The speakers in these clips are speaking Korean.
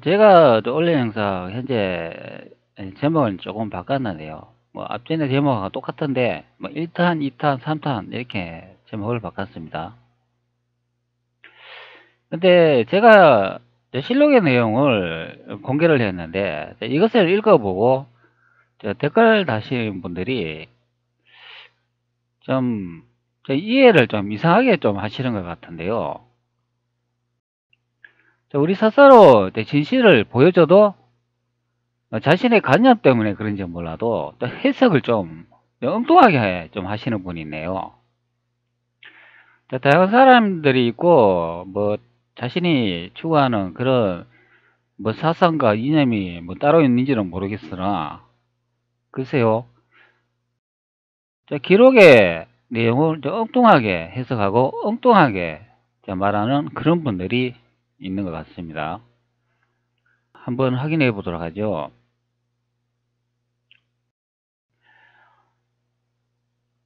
제가 올린 영상 현재 제목을 조금 바꿨는데요. 뭐 앞전에 제목과 똑같은데 뭐 1탄, 2탄, 3탄 이렇게 제목을 바꿨습니다. 근데 제가 실록의 내용을 공개를 했는데 이것을 읽어보고 댓글 다신 분들이 좀 이해를 좀 이상하게 좀 하시는 것 같은데요. 우리 스스로 진실을 보여줘도 자신의 관념 때문에 그런지 몰라도 또 해석을 좀 엉뚱하게 좀 하시는 분이 있네요. 다양한 사람들이 있고 뭐 자신이 추구하는 그런 뭐 사상과 이념이 뭐 따로 있는지는 모르겠으나 글쎄요, 기록의 내용을 좀 엉뚱하게 해석하고 엉뚱하게 말하는 그런 분들이 있는 것 같습니다. 한번 확인해 보도록 하죠.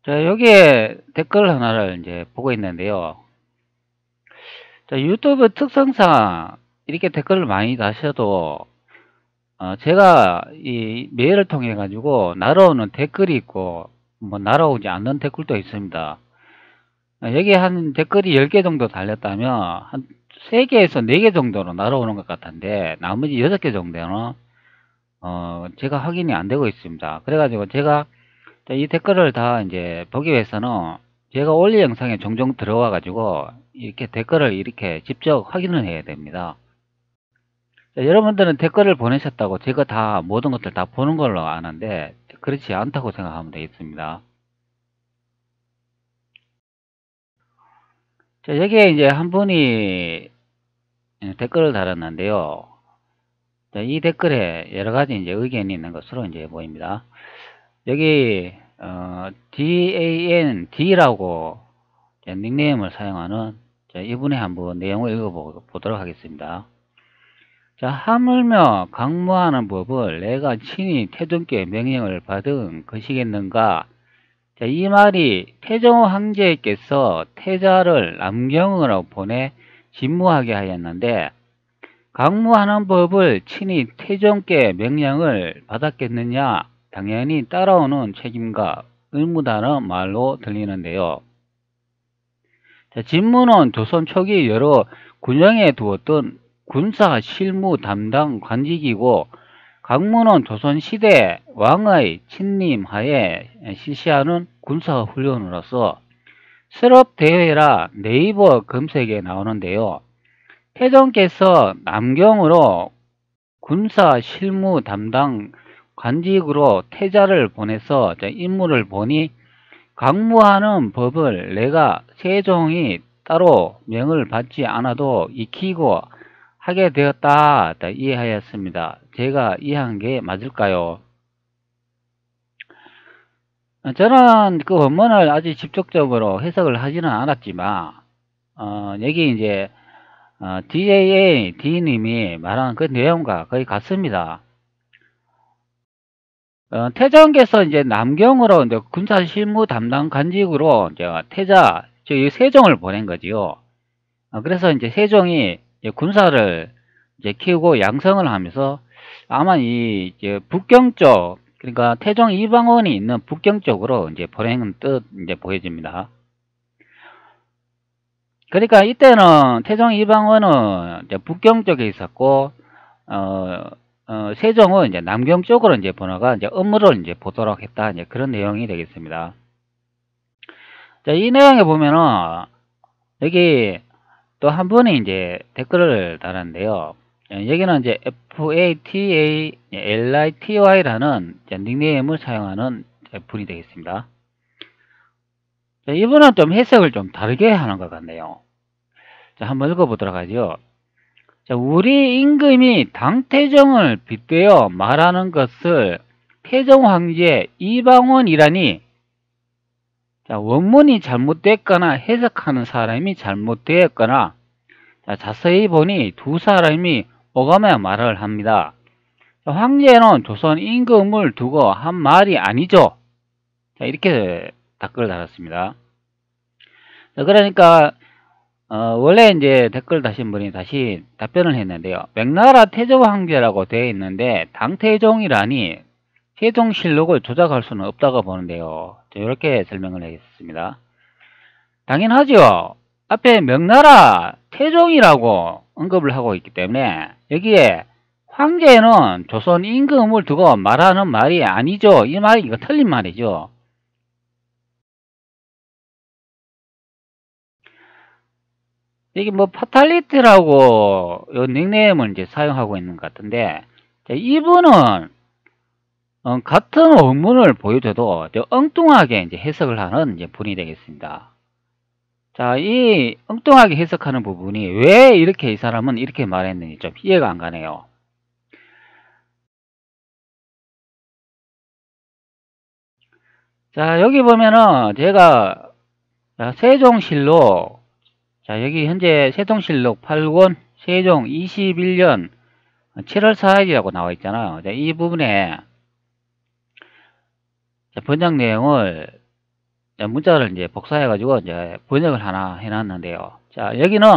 자, 여기에 댓글 하나를 이제 보고 있는데요. 자, 유튜브 특성상 이렇게 댓글을 많이 다셔도 제가 이 메일을 통해 가지고 날아오는 댓글이 있고 뭐 날아오지 않는 댓글도 있습니다. 여기 한 댓글이 10개 정도 달렸다면 한 3개에서 4개 정도로 날아오는 것 같은데 나머지 6개 정도는 제가 확인이 안 되고 있습니다. 그래가지고 제가 이 댓글을 다 이제 보기 위해서는 제가 올린 영상에 종종 들어와 가지고 이렇게 댓글을 이렇게 직접 확인을 해야 됩니다. 자, 여러분들은 댓글을 보내셨다고 제가 다 모든 것들 다 보는 걸로 아는데 그렇지 않다고 생각하면 되겠습니다. 자, 여기에 이제 한 분이 댓글을 달았는데요. 자, 이 댓글에 여러 가지 이제 의견이 있는 것으로 이제 보입니다. 여기 DAND라고 닉네임을 사용하는 이분의 한번 내용을 읽어보도록 하겠습니다. 자, 하물며 강무하는 법을 내가 친히 태종께 명령을 받은 것이겠는가? 자, 이 말이 태종 황제께서 태자를 남경으로 보내 진무하게 하였는데 강무하는 법을 친히 태종께 명령을 받았겠느냐? 당연히 따라오는 책임과 의무다는 말로 들리는데요. 자, 진무는 조선 초기 여러 군영에 두었던 군사 실무 담당 관직이고 강무는 조선시대 왕의 친림하에 실시하는 군사훈련으로서 실업대회라 네이버 검색에 나오는데요. 태종께서 남경으로 군사 실무 담당 관직으로 태자를 보내서 임무를 보니 강무하는 법을 내가 세종이 따로 명을 받지 않아도 익히고 하게 되었다 이해하였습니다. 제가 이해한 게 맞을까요? 저는 그 원문을 아주 직접적으로 해석을 하지는 않았지만 여기 이제 DA님이 말한 그 내용과 거의 같습니다. 태종께서 이제 남경으로 이제 군사 실무 담당 관직으로 이제 태자, 즉 세종을 보낸 거지요. 그래서 이제 세종이 이제 군사를 이제 키우고 양성을 하면서 아마 이 이제 북경 쪽, 그러니까 태종 이방원이 있는 북경 쪽으로 이제 보낸 뜻 이제 보여집니다. 그러니까 이때는 태종 이방원은 이제 북경 쪽에 있었고, 세종은 이제 남경 쪽으로 이제 번화가 이제 업무를 이제 보도록 했다. 이제 그런 내용이 되겠습니다. 자, 이 내용에 보면은 여기 또 한 분이 이제 댓글을 달았는데요. 여기는 이제 FATALITY라는 닉네임을 사용하는 분이 되겠습니다. 자, 이분은 좀 해석을 좀 다르게 하는 것 같네요. 자, 한번 읽어보도록 하죠. 자, 우리 임금이 당태종을 빗대어 말하는 것을 태종 황제 이방원이라니, 자, 원문이 잘못됐거나 해석하는 사람이 잘못되었거나, 자, 자세히 보니 두 사람이 오가며 말을 합니다. 자, 황제는 조선 임금을 두고 한 말이 아니죠. 자, 이렇게 댓글을 달았습니다. 자, 그러니까 원래 이제 댓글 다신 분이 다시 답변을 했는데요. 명나라 태종 황제라고 되어 있는데 당태종이라니 세종실록을 조작할 수는 없다고 보는데요. 이렇게 설명을 하겠습니다. 당연하죠. 앞에 명나라 태종이라고 언급을 하고 있기 때문에 여기에 황제는 조선 임금을 두고 말하는 말이 아니죠. 이 말이 이거 틀린 말이죠. 여기 뭐 파탈리티라고 이 닉네임을 이제 사용하고 있는 것 같은데 이분은 같은 원문을 보여줘도 엉뚱하게 이제 해석을 하는 이제 분이 되겠습니다. 자, 이 엉뚱하게 해석하는 부분이 왜 이렇게 이 사람은 이렇게 말했는지 좀 이해가 안 가네요. 자, 여기 보면은 제가 세종실록, 자, 여기 현재 세종실록 8권 세종 21년 7월 4일이라고 나와 있잖아요. 자, 이 부분에 번역 내용을 문자를 이제 복사해가지고 이제 번역을 하나 해놨는데요. 자, 여기는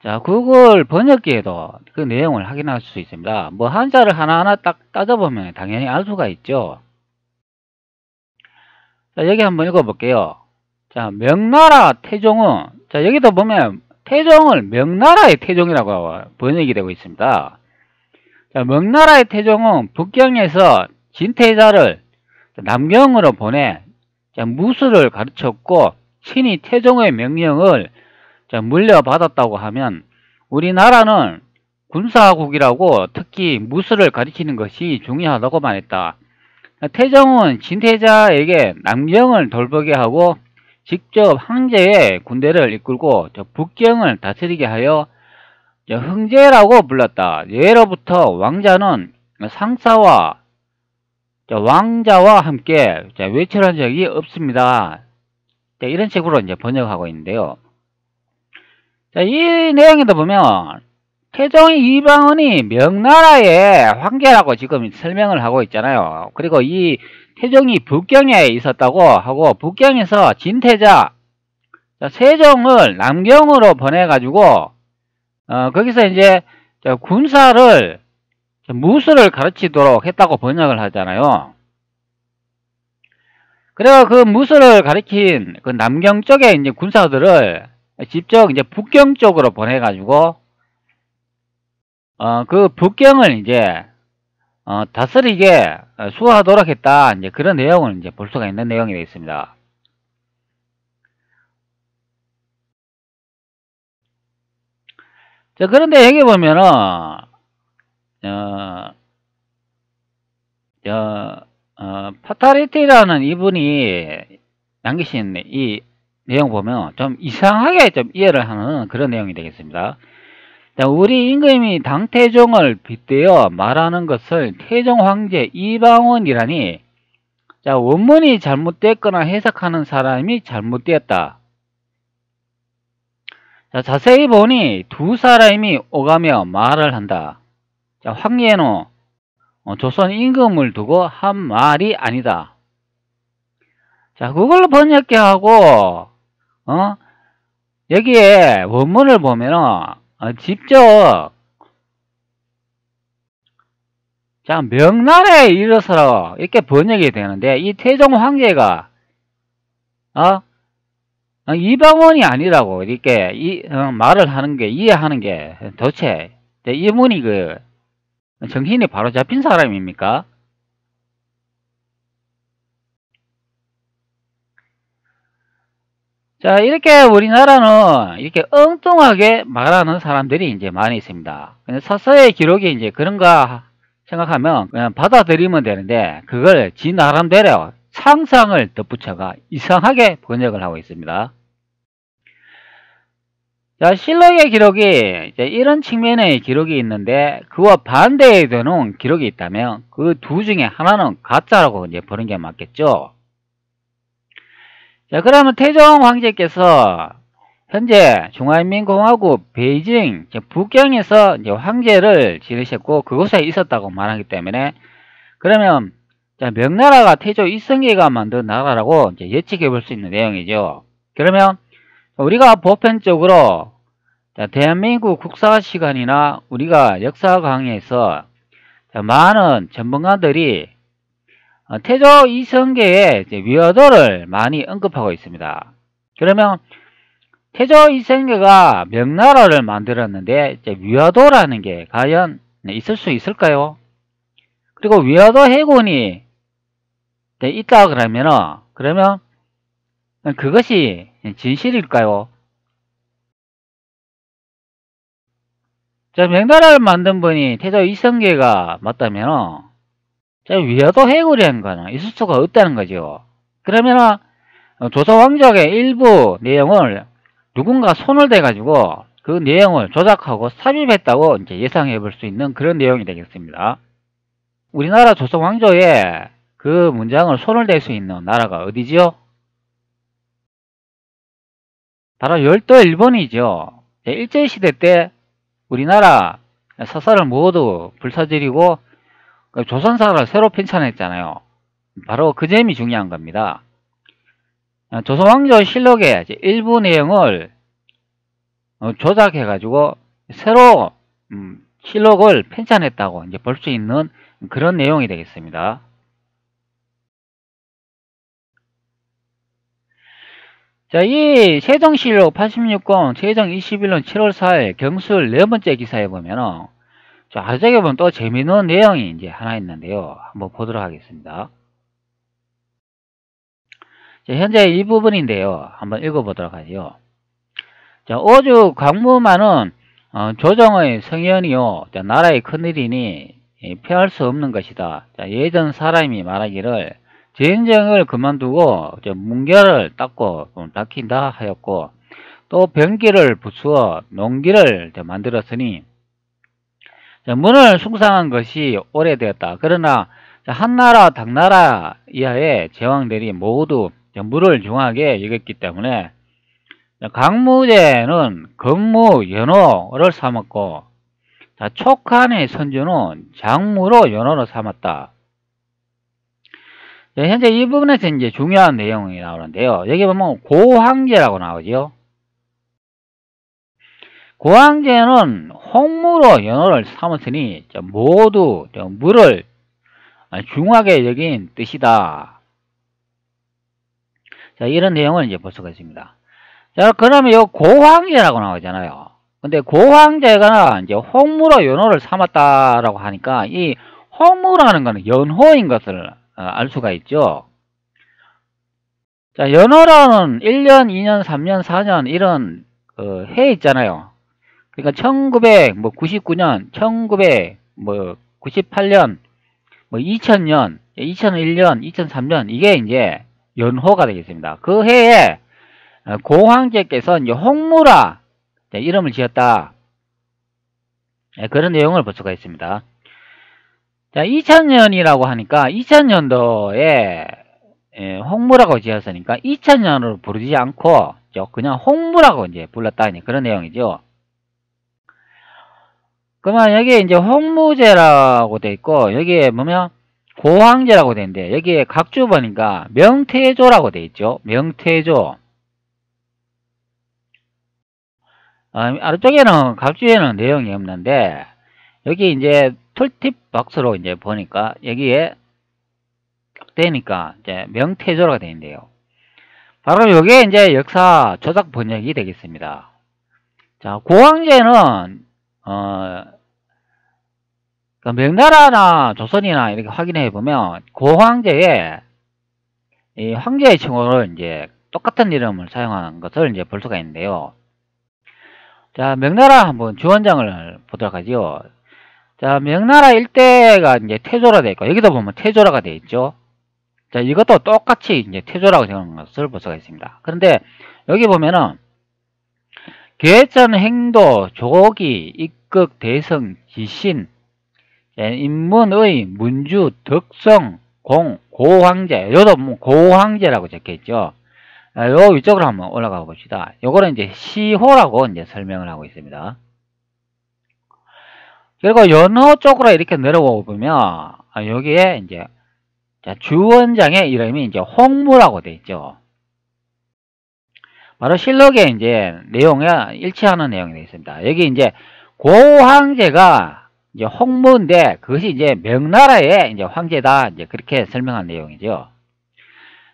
자, 구글 번역기에도 그 내용을 확인할 수 있습니다. 뭐 한자를 하나하나 딱 따져보면 당연히 알 수가 있죠. 자, 여기 한번 읽어볼게요. 자, 명나라 태종은, 자, 여기도 보면 태종을 명나라의 태종이라고 번역이 되고 있습니다. 자, 명나라의 태종은 북경에서 진태자를 남경으로 보내 무술을 가르쳤고 친히 태종의 명령을 물려받았다고 하면 우리나라는 군사국이라고 특히 무술을 가르치는 것이 중요하다고 말했다. 태종은 진태자에게 남경을 돌보게 하고 직접 황제의 군대를 이끌고 북경을 다스리게 하여 흥제라고 불렀다. 예로부터 왕자는 상사와 왕자와 함께 외출한 적이 없습니다. 이런 식으로 이제 번역하고 있는데요. 자, 이 내용에도 보면 태종이 이방원이 명나라의 황제라고 지금 설명을 하고 있잖아요. 그리고 이 태종이 북경에 있었다고 하고 북경에서 진태자 세종을 남경으로 보내가지고 거기서 이제 군사를 무술을 가르치도록 했다고 번역을 하잖아요. 그래서 그 무술을 가르친 그 남경 쪽에 이제 군사들을 직접 이제 북경 쪽으로 보내가지고 그 북경을 이제 다스리게 수호하도록 했다. 이제 그런 내용을 이제 볼 수가 있는 내용이 되어 있습니다. 자, 그런데 여기 보면은 파타리티라는 이분이 남기신 이 내용 보면 좀 이상하게 좀 이해를 하는 그런 내용이 되겠습니다. 자, 우리 임금이 당태종을 빗대어 말하는 것을 태종 황제 이방원이라니 자, 원문이 잘못됐거나 해석하는 사람이 잘못되었다. 자, 자세히 보니 두 사람이 오가며 말을 한다. 자, 황예는 조선 임금을 두고 한 말이 아니다. 자, 그걸로 번역해 하고 여기에 원문을 보면은 직접 자, 명나라에 이르러서 이렇게 번역이 되는데 이 태종 황제가 이방원이 아니라고 이렇게 말을 하는 게 이해하는 게 도대체 이분이 그 정신이 바로 잡힌 사람입니까? 자, 이렇게 우리나라는 이렇게 엉뚱하게 말하는 사람들이 이제 많이 있습니다. 서서의 기록이 이제 그런가 생각하면 그냥 받아들이면 되는데 그걸 지 나름대로 상상을 덧붙여가 이상하게 번역을 하고 있습니다. 자, 실록의 기록이 이제 이런 측면의 기록이 있는데 그와 반대에 되는 기록이 있다면 그 두 중에 하나는 가짜라고 이제 보는 게 맞겠죠. 자, 그러면 태종 황제께서 현재 중화인민공화국 베이징 북경에서 이제 황제를 지내셨고 그곳에 있었다고 말하기 때문에 그러면 자, 명나라가 태조 이성계가 만든 나라라고 이제 예측해 볼 수 있는 내용이죠. 그러면 우리가 보편적으로 대한민국 국사시간이나 우리가 역사 강의에서 많은 전문가들이 태조 이성계의 위화도를 많이 언급하고 있습니다. 그러면 태조 이성계가 명나라를 만들었는데 위화도라는 게 과연 있을 수 있을까요? 그리고 위화도 해군이 있다 그러면 그것이 진실일까요? 자, 명나라를 만든 분이 태조 이성계가 맞다면 위화도 해군이라는 거는 있을 수가 없다는 거죠. 그러면 조선 왕족의 일부 내용을 누군가 손을 대가지고 그 내용을 조작하고 삽입했다고 이제 예상해 볼 수 있는 그런 내용이 되겠습니다. 우리나라 조선 왕조에 그 문장을 손을 댈 수 있는 나라가 어디지요? 바로 열도 일본이죠. 일제시대 때 우리나라 서사를 모두 불사들이고 조선사를 새로 편찬했잖아요. 바로 그 점이 중요한 겁니다. 조선왕조 실록의 일부 내용을 조작해가지고 새로 실록을 편찬했다고 이제 볼 수 있는 그런 내용이 되겠습니다. 자, 이 세종실록 86권 세종 21년 7월 4일 경술 4번째 기사에 보면은 아래쪽에 보면 또 재미있는 내용이 이제 하나 있는데요. 한번 보도록 하겠습니다. 자, 현재 이 부분인데요. 한번 읽어보도록 하죠. 자, 오죽 광무만은 조정의 성현이요. 자, 나라의 큰일이니 피할 수 없는 것이다. 자, 예전 사람이 말하기를 전쟁을 그만두고 문결을 닦고 닦힌다 하였고 또 병기를 부수어 농기를 만들었으니 문을 숭상한 것이 오래되었다. 그러나 한나라 당나라 이하의 제왕들이 모두 물을 중하게 여겼기 때문에 강무제는 건무 연호를 삼았고 촉한의 선주는 장무로 연호를 삼았다. 현재 이 부분에서 이제 중요한 내용이 나오는데요. 여기 보면 고황제라고 나오죠. 고황제는 홍무로 연호를 삼았으니 모두 물을 중하게 여긴 뜻이다. 자, 이런 내용을 이제 볼 수가 있습니다. 자, 그러면 이 고황제라고 나오잖아요. 근데 고황제가 이제 홍무로 연호를 삼았다라고 하니까 이 홍무라는 것은 연호인 것을 알 수가 있죠. 자, 연호라는 1년, 2년, 3년, 4년 이런 해 있잖아요. 그러니까 1999년, 1998년, 2000년, 2001년, 2003년 이게 이제 연호가 되겠습니다. 그 해에 고황제께서 이제 홍무라 이름을 지었다. 그런 내용을 볼 수가 있습니다. 자, 2000년이라고 하니까 2000년도에 홍무라고 지었으니까 2000년으로 부르지 않고 그냥 홍무라고 이제 불렀다. 그런 내용이죠. 그러면 여기에 이제 홍무제라고 돼 있고 여기에 보면 고황제라고 돼 있는데 여기에 각주 보니까 명태조라고 돼 있죠. 명태조. 아래쪽에는 각주에는 내용이 없는데 여기 이제 툴팁 박스로 이제 보니까 여기에 딱 되니까 이제 명태조라고 되어 있는데요. 바로 이게 이제 역사 조작 번역이 되겠습니다. 자, 고황제는 명나라나 조선이나 이렇게 확인해 보면 고황제에 이 황제의 칭호를 이제 똑같은 이름을 사용하는 것을 이제 볼 수가 있는데요. 자, 명나라 한번 주원장을 보도록 하죠. 자, 명나라 일대가 이제 태조라 되어 있고, 여기도 보면 태조라가 되어 있죠. 자, 이것도 똑같이 이제 태조라고 되는 것을 볼 수가 있습니다. 그런데 여기 보면은, 계천, 행도, 조기, 입극, 대성, 지신, 인문의, 문주, 덕성, 공, 고황제, 여기도 뭐 고황제라고 적혀 있죠. 요 위쪽으로 한번 올라가 봅시다. 요거는 이제 시호라고 이제 설명을 하고 있습니다. 그리고 연호 쪽으로 이렇게 내려오고 보면 여기에 이제 주원장의 이름이 이제 홍무라고 되어 있죠. 바로 실록의 이제 내용에 일치하는 내용이 되어 있습니다. 여기 이제 고 황제가 이제 홍무인데 그것이 이제 명나라의 이제 황제다. 이제 그렇게 설명한 내용이죠.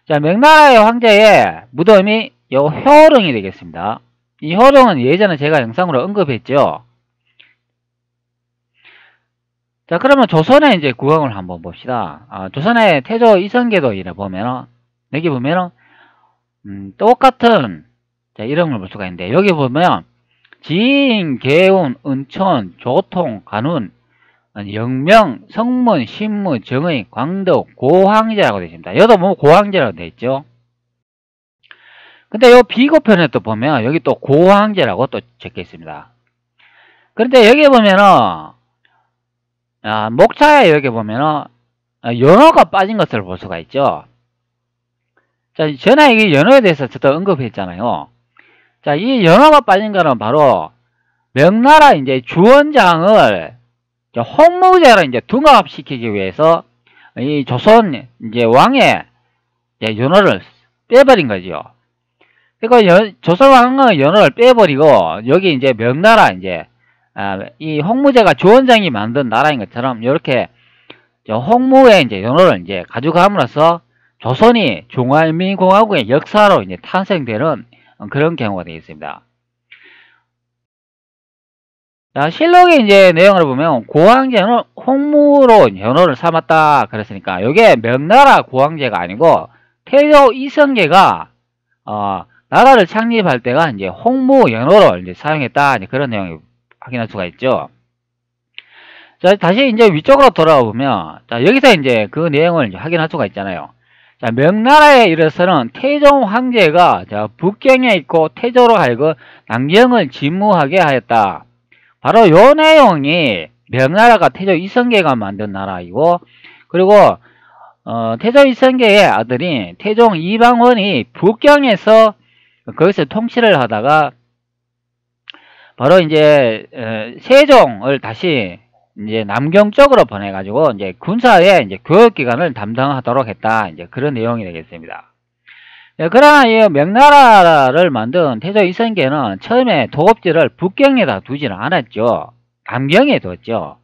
자, 명나라의 황제의 무덤이 요 효령이 되겠습니다. 이 효령은 예전에 제가 영상으로 언급했죠. 자, 그러면 조선의 이제 국왕을 한번 봅시다. 조선의 태조 이성계도 이래 보면은, 여기 보면은, 똑같은, 자, 이름을 볼 수가 있는데, 여기 보면, 지인, 계운, 은촌, 조통, 간운, 영명, 성문, 신무, 정의, 광덕, 고황제라고 되어 있습니다. 여기도 뭐 고황제라고 되어 있죠. 근데 요 비고편에 또 보면, 여기 또 고황제라고 또 적혀 있습니다. 그런데 여기 보면은, 목차에 여기 보면은 연어가 빠진 것을 볼 수가 있죠. 자, 전에 이 연어에 대해서 저도 언급했잖아요. 자, 이 연어가 빠진 거는 바로 명나라 이제 주원장을 홍무제로 이제 둔갑시키기 위해서 이 조선 이제 왕의 이제 연어를 빼버린 거죠. 그러니까 조선 왕의 연어를 빼버리고 여기 이제 명나라 이제 이 홍무제가 주원장이 만든 나라인 것처럼 이렇게 홍무의 이제 연호를 이제 가져감으로써 조선이 중화인민공화국의 역사로 이제 탄생되는 그런 경우가 되겠습니다. 자, 실록의 이제 내용을 보면 고황제는 홍무로 연호를 삼았다 그랬으니까 이게 명나라 고황제가 아니고 태조 이성계가 나라를 창립할 때가 이제 홍무 연호를 이제 사용했다 이제 그런 내용이 확인할 수가 있죠. 자, 다시 이제 위쪽으로 돌아와 보면, 자, 여기서 이제 그 내용을 이제 확인할 수가 있잖아요. 자, 명나라에 이르러서는 태종 황제가 북경에 있고 태조로 하여금 남경을 진무하게 하였다. 바로 요 내용이 명나라가 태조 이성계가 만든 나라이고, 그리고 태조 이성계의 아들인 태종 이방원이 북경에서 거기서 통치를 하다가 바로 이제 세종을 다시 이제 남경 쪽으로 보내가지고 이제 군사의 이제 교육기관을 담당하도록 했다. 이제 그런 내용이 되겠습니다. 그러나 이 명나라를 만든 태조 이성계는 처음에 도읍지를 북경에다 두지는 않았죠. 남경에 뒀죠.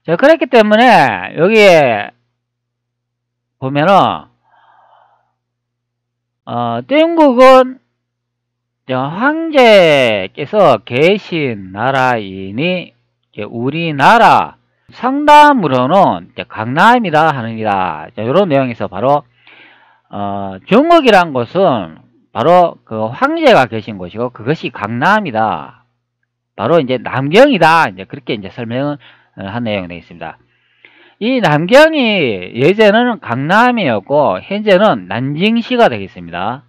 자, 그렇기 때문에 여기에 보면은 띵국은 황제께서 계신 나라이니 우리나라 상담으로는 강남이다 하느니라. 이런 내용에서 바로 중국이란 곳은 바로 그 황제가 계신 곳이고 그것이 강남이다. 바로 이제 남경이다. 이제 그렇게 이제 설명을 한 내용이 되어 있습니다. 이 남경이 예전에는 강남이었고 현재는 난징시가 되겠습니다.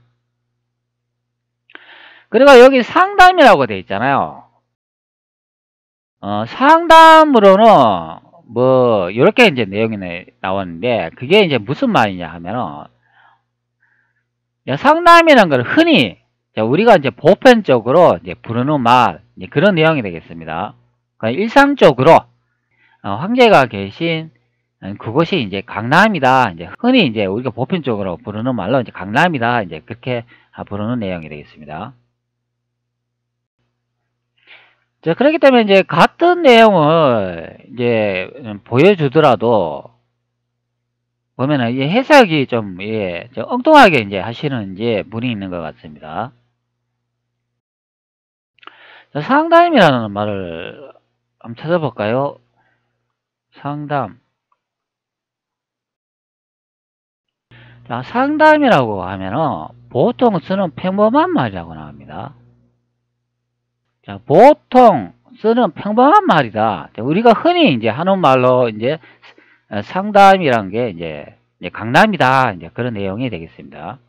그리고 여기 상담이라고 되어 있잖아요. 상담으로는 뭐 이렇게 이제 내용이 나오는데 그게 이제 무슨 말이냐 하면은 상담이라는 걸 흔히 우리가 이제 보편적으로 이제 부르는 말 이제 그런 내용이 되겠습니다. 그러니까 일상적으로 황제가 계신 그곳이 이제 강남이다. 이제 흔히 이제 우리가 보편적으로 부르는 말로 이제 강남이다. 이제 그렇게 부르는 내용이 되겠습니다. 자, 그렇기 때문에 이제 같은 내용을 이제 보여주더라도 보면은 이 해석이 좀 엉뚱하게 이제 하시는 이제 분이 있는 것 같습니다. 자, 상담이라는 말을 한번 찾아볼까요? 상담. 자, 상담이라고 하면은 보통 쓰는 평범한 말이라고 나옵니다. 자, 보통 쓰는 평범한 말이다. 우리가 흔히 이제 하는 말로 이제 상담이란 게 이제 강남이다. 이제 그런 내용이 되겠습니다.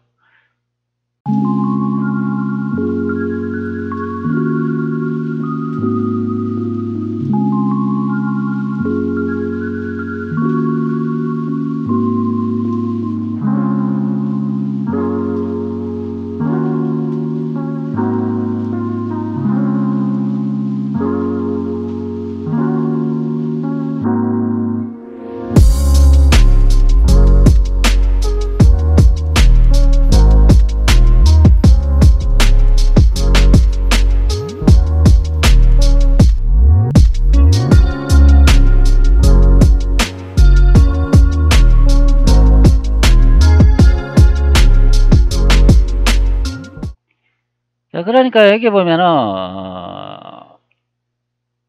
자, 그러니까 여기 보면은,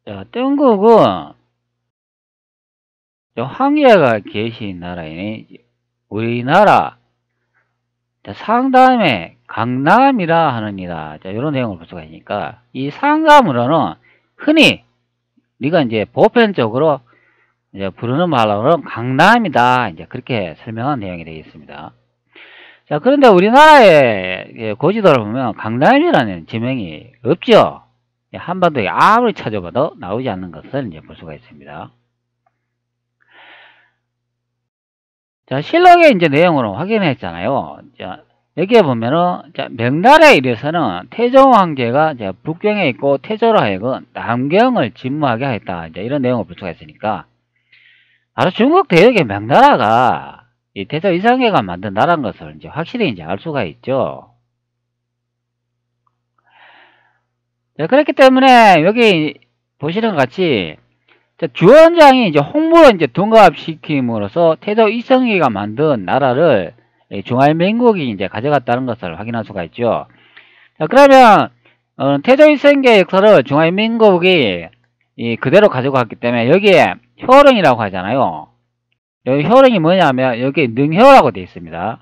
자, 중국은 황제가 계신 나라이네. 우리나라, 자, 상담에 강남이라 하느니라. 자, 이런 내용을 볼 수가 있으니까, 이 상담으로는 흔히, 우리가 이제 보편적으로 이제 부르는 말로는 강남이다. 이제 그렇게 설명한 내용이 되겠습니다. 자, 그런데 우리나라의 고지도를 보면 강남이라는 지명이 없죠. 한반도에 아무리 찾아봐도 나오지 않는 것을 이제 볼 수가 있습니다. 자, 실록의 이제 내용으로 확인했잖아요. 자, 여기에 보면은, 자, 명나라에 이래서는 태종 황제가 이제 북경에 있고 태조로 하여금 남경을 진무하게 하였다. 이제 이런 내용을 볼 수가 있으니까, 바로 중국 대륙의 명나라가 이 태조 이성계가 만든 나라인 것을 이제 확실히 이제 알 수가 있죠. 자, 그렇기 때문에 여기 보시는 것 같이, 자, 주원장이 이제 홍보를 이제 둔갑시킴으로써 태조 이성계가 만든 나라를 중화민국이 이제 가져갔다는 것을 확인할 수가 있죠. 자, 그러면 태조 이성계 역사를 중화민국이 그대로 가져갔기 때문에 여기에 효령이라고 하잖아요. 여기 효령이 뭐냐면 여기 능효라고 되어 있습니다.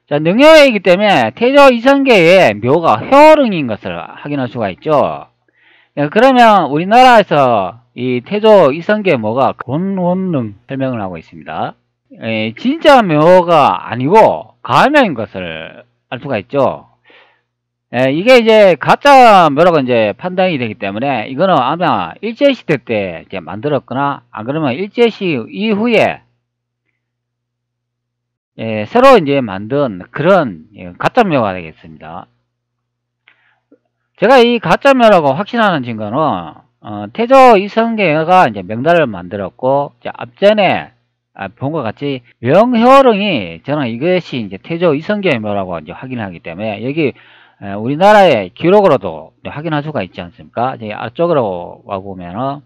자, 능효이기 때문에 태조 이성계의 묘가 효령인 것을 확인할 수가 있죠. 그러면 우리나라에서 이 태조 이성계 묘가 곤원능 설명을 하고 있습니다. 진짜 묘가 아니고 가명인 것을 알 수가 있죠. 이게 이제 가짜 묘라고 이제 판단이 되기 때문에 이거는 아마 일제시대 때 이제 만들었거나 안 그러면 일제시 이후에 새로 이제 만든 그런 가짜 묘가 되겠습니다. 제가 이 가짜 묘라고 확신하는 증거는 태조 이성계가 이제 명나라를 만들었고 이제 앞전에 본 것 같이 명효령이 저는 이것이 이제 태조 이성계 묘라고 이제 확인하기 때문에 여기 우리나라의 기록으로도 확인할 수가 있지 않습니까? 저기 앞쪽으로 와보면은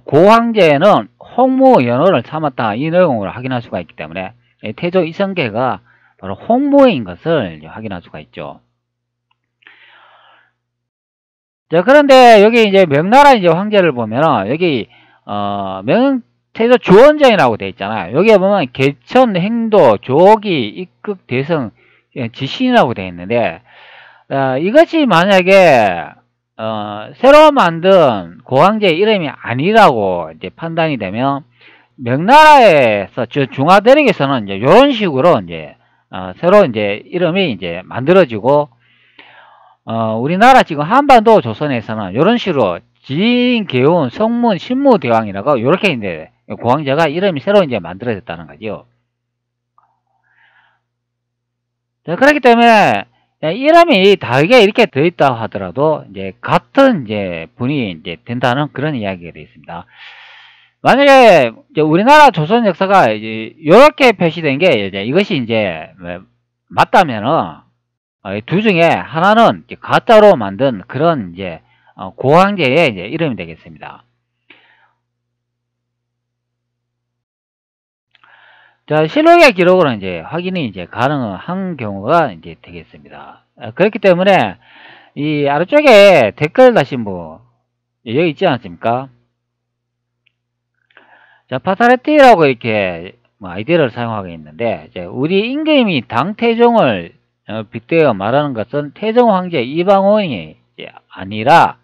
고황제는 홍무연호를 참았다 이 내용을 확인할 수가 있기 때문에 태조 이성계가 바로 홍무인 것을 확인할 수가 있죠. 자, 그런데 여기 이제 명나라 이제 황제를 보면은 여기 태조 주원장이라고 되어 있잖아요. 여기에 보면 개천, 행도, 조기, 입극, 대성, 지신이라고 되어 있는데 이것이 만약에 새로 만든 고황제 이름이 아니라고 이제 판단이 되면 명나라에서 중화대륙에서는 이제 이런 식으로 이제 새로 이제 이름이 이제 만들어지고 우리나라 지금 한반도 조선에서는 이런 식으로 진계운 성문 신무대왕이라고 이렇게 이제 고황제가 이름이 새로 이제 만들어졌다는 거죠. 자, 그렇기 때문에 이름이 다르게 이렇게 되어있다 하더라도 이제 같은 이제 분이 이제 된다는 그런 이야기가 되어 있습니다. 만약에 이제 우리나라 조선 역사가 이제 이렇게 표시된 게 이제 이것이 이제 맞다면은 두 중에 하나는 이제 가짜로 만든 그런 이제 고황제의 이제 이름이 되겠습니다. 자, 실록의 기록으로 이제 확인이 이제 가능한 경우가 이제 되겠습니다. 그렇기 때문에 이 아래쪽에 댓글 다신 분 여기 있지 않습니까? 자, 파타레티라고 이렇게 아이디어를 사용하고 있는데 이제 우리 임금이 당태종을 빗대어 말하는 것은 태종 황제 이방원이 아니라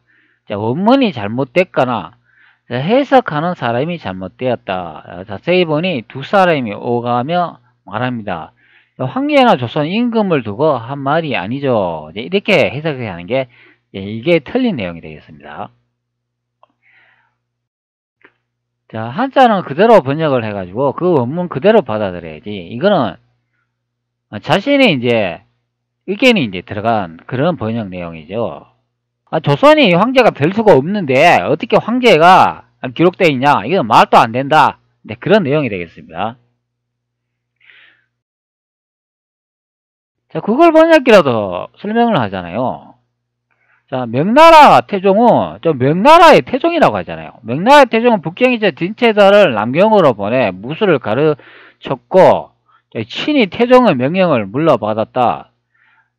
원문이 잘못됐거나 해석하는 사람이 잘못되었다. 자세히 보니 두 사람이 오가며 말합니다. 황제나 조선 임금을 두고 한 말이 아니죠. 이렇게 해석해야 하는 게 이게 틀린 내용이 되겠습니다. 자, 한자는 그대로 번역을 해가지고 그 원문 그대로 받아들여야지. 이거는 자신이 이제 의견이 이제 들어간 그런 번역 내용이죠. 조선이 황제가 될 수가 없는데 어떻게 황제가 기록되어 있냐? 이건 말도 안 된다. 네, 그런 내용이 되겠습니다. 자, 구글 번역기라도 설명을 하잖아요. 자, 명나라 태종은 명나라의 태종이라고 하잖아요. 명나라의 태종은 북경이제 진체자를 남경으로 보내 무술을 가르쳤고 친히 태종의 명령을 물러받았다.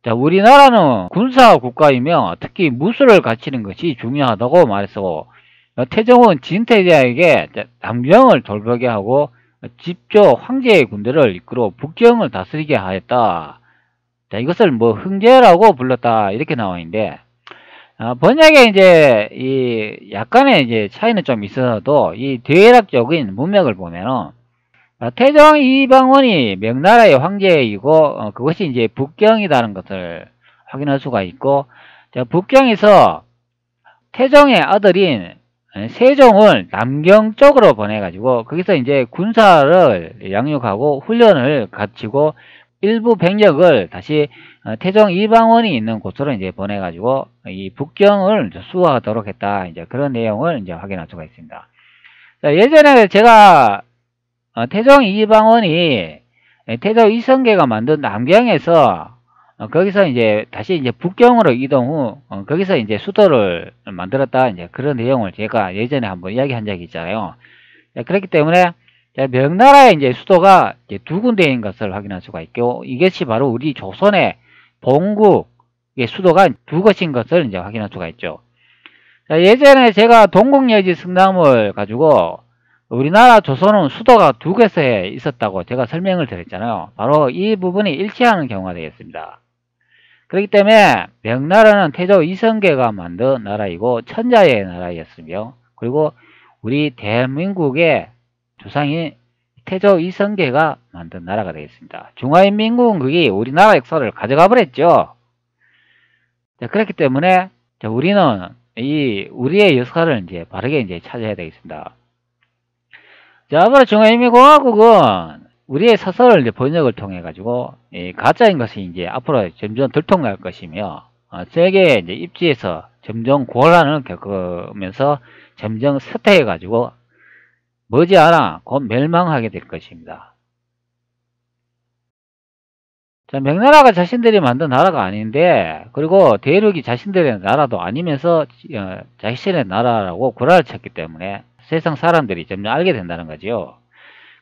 자, 우리나라는 군사 국가이며 특히 무술을 갖추는 것이 중요하다고 말해서 태종은 진태자에게 남경을 돌보게 하고 직접 황제의 군대를 이끌어 북경을 다스리게 하였다. 자, 이것을 뭐 흥제라고 불렀다 이렇게 나와 있는데 번역에 이제 이 약간의 이제 차이는 좀 있어도 이 대략적인 문맥을 보면은 태종 이방원이 명나라의 황제이고 그것이 이제 북경이라는 것을 확인할 수가 있고, 자, 북경에서 태종의 아들인 세종을 남경 쪽으로 보내가지고 거기서 이제 군사를 양육하고 훈련을 갖추고 일부 병력을 다시 태종 이방원이 있는 곳으로 이제 보내가지고 이 북경을 수호하도록 했다. 이제 그런 내용을 이제 확인할 수가 있습니다. 자, 예전에 제가 태종 이방원이 태종 이성계가 만든 남경에서 거기서 이제 다시 이제 북경으로 이동 후 거기서 이제 수도를 만들었다, 이제 그런 내용을 제가 예전에 한번 이야기한 적이 있잖아요. 그렇기 때문에 명나라의 이제 수도가 이제 두 군데인 것을 확인할 수가 있고, 이것이 바로 우리 조선의 본국의 수도가 두 곳인 것을 이제 확인할 수가 있죠. 예전에 제가 동국여지 성남을 가지고 우리나라 조선은 수도가 두 곳에 있었다고 제가 설명을 드렸잖아요. 바로 이 부분이 일치하는 경우가 되겠습니다. 그렇기 때문에 명나라는 태조 이성계가 만든 나라이고 천자의 나라였으며, 그리고 우리 대한민국의 조상인 태조 이성계가 만든 나라가 되겠습니다. 중화인민국은 그게 우리나라 역사를 가져가 버렸죠. 자, 그렇기 때문에 우리는 우리의 역사를 이제 바르게 이제 찾아야 되겠습니다. 자, 앞으로 중화인민공화국은 우리의 사설을 이제 번역을 통해 가지고 가짜인 것이 이제 앞으로 점점 들통날 것이며 세계 이제 입지에서 점점 곤란을 겪으면서 점점 쇠퇴해 가지고 머지않아 곧 멸망하게 될 것입니다. 자, 명나라가 자신들이 만든 나라가 아닌데, 그리고 대륙이 자신들의 나라도 아니면서 자신의 나라라고 구라를 쳤기 때문에 세상 사람들이 점점 알게 된다는 거죠.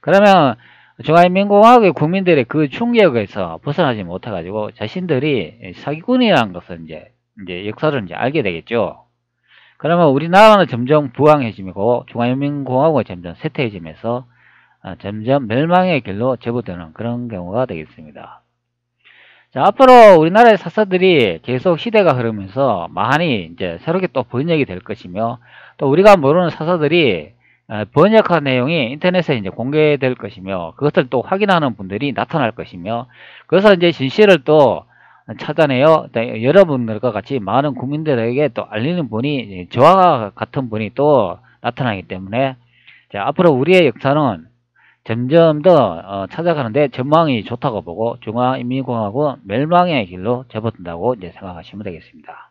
그러면 중화인민공화국의 국민들의 그 충격에서 벗어나지 못해가지고 자신들이 사기꾼이라는 것을 이제 역사를 이제 알게 되겠죠. 그러면 우리나라는 점점 부강해지고 중화인민공화국은 점점 쇠퇴해지면서 점점 멸망의 길로 접어드는 그런 경우가 되겠습니다. 자, 앞으로 우리나라의 사서들이 계속 시대가 흐르면서 많이 이제 새롭게 또 번역이 될 것이며, 또 우리가 모르는 사서들이 번역한 내용이 인터넷에 이제 공개될 것이며, 그것을 또 확인하는 분들이 나타날 것이며, 그래서 이제 진실을 또 찾아내요. 여러분들과 같이 많은 국민들에게 또 알리는 분이, 저와 같은 분이 또 나타나기 때문에, 자, 앞으로 우리의 역사는 점점 더 찾아가는데 전망이 좋다고 보고 중화인민공화국은 멸망의 길로 접어든다고 이제 생각하시면 되겠습니다.